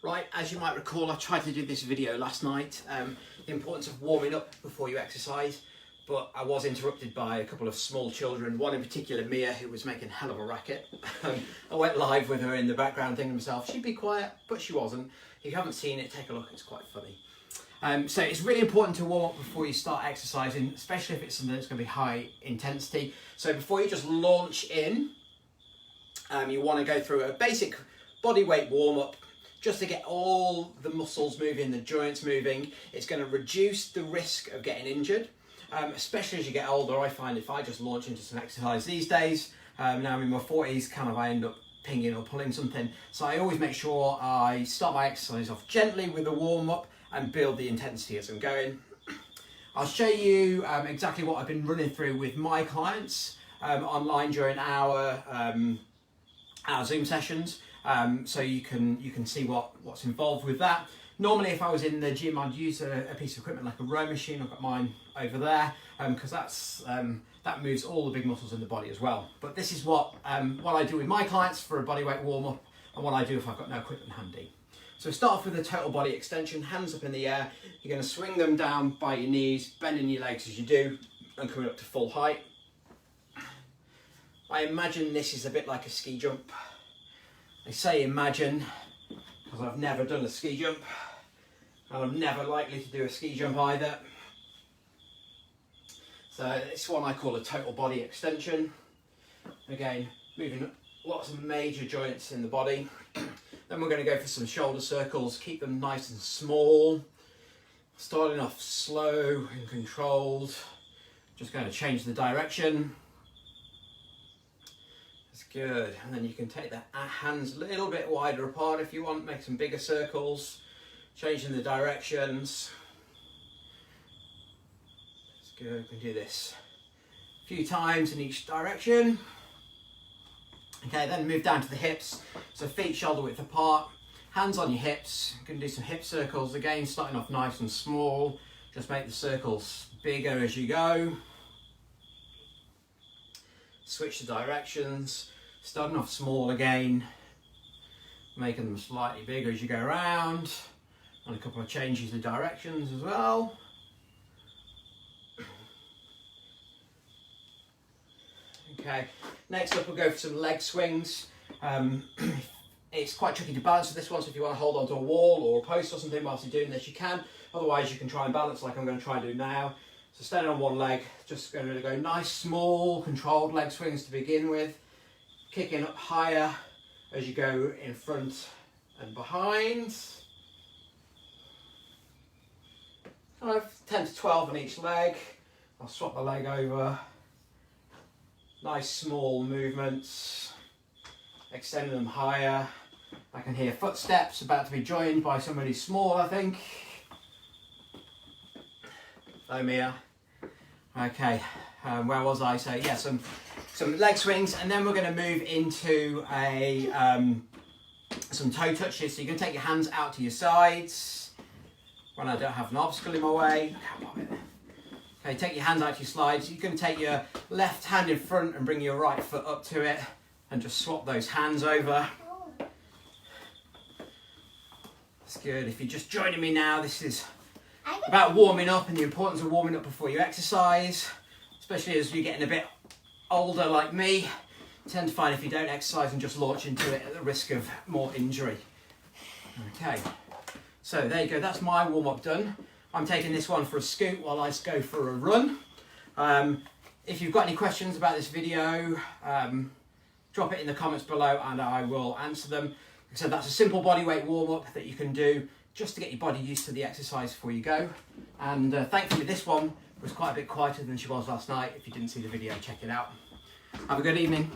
Right, as you might recall, I tried to do this video last night, the importance of warming up before you exercise, but I was interrupted by a couple of small children, one in particular, Mia, who was making a hell of a racket. I went live with her in the background thinking to myself, she'd be quiet, but she wasn't. If you haven't seen it, take a look, it's quite funny. So it's really important to warm up before you start exercising, especially if it's something that's going to be high intensity. So before you just launch in, you want to go through a basic body weight warm up, just to get all the muscles moving, the joints moving. It's going to reduce the risk of getting injured, especially as you get older. I find if I just launch into some exercise these days, now I'm in my 40s, I end up pinging or pulling something. So I always make sure I start my exercise off gently with a warm up and build the intensity as I'm going. I'll show you exactly what I've been running through with my clients online during our Zoom sessions. So you can see what's involved with that. Normally, if I was in the gym, I'd use a piece of equipment like a row machine. I've got mine over there because that moves all the big muscles in the body as well. But this is what I do with my clients for a bodyweight warm up, and what I do if I've got no equipment handy. So start off with a total body extension, hands up in the air. You're going to swing them down by your knees, bending your legs as you do, and coming up to full height. I imagine this is a bit like a ski jump. I say imagine because I've never done a ski jump, and I'm never likely to do a ski jump either. So this one I call a total body extension. Again, moving lots of major joints in the body. Then we're going to go for some shoulder circles, keep them nice and small. Starting off slow and controlled. Just going to change the direction. That's good. And then you can take the hands a little bit wider apart if you want, make some bigger circles, changing the directions. That's good. We can do this a few times in each direction. Okay, then move down to the hips. So feet shoulder width apart, hands on your hips. You can do some hip circles again, starting off nice and small. Just make the circles bigger as you go. Switch the directions, starting off small again, making them slightly bigger as you go around, and a couple of changes of directions as well. Okay, next up we'll go for some leg swings. It's quite tricky to balance with this one, so if you want to hold onto a wall or a post or something whilst you're doing this, you can. Otherwise you can try and balance like I'm going to try and do now. So standing on one leg, just going to go nice, small, controlled leg swings to begin with. Kicking up higher as you go in front and behind. 10 to 12 on each leg. I'll swap the leg over. Nice, small movements. Extending them higher. I can hear footsteps about to be joined by somebody small, I think. Hello, Mia. Okay, where was I? So yeah, some leg swings, and then we're going to move into some toe touches. So you can take your hands out to your sides when I don't have an obstacle in my way. Okay, take your hands out to your sides. You can take your left hand in front and bring your right foot up to it, and just swap those hands over. That's good. If you're just joining me now, this is about warming up and the importance of warming up before you exercise, especially as you're getting a bit older like me. You tend to find if you don't exercise and just launch into it at the risk of more injury. Okay, so there you go, that's my warm-up done. I'm taking this one for a scoot while I go for a run. If you've got any questions about this video, drop it in the comments below and I will answer them. Like I said, that's a simple bodyweight warm-up that you can do just to get your body used to the exercise before you go. And thankfully this one was quite a bit quieter than she was last night. If you didn't see the video, check it out. Have a good evening.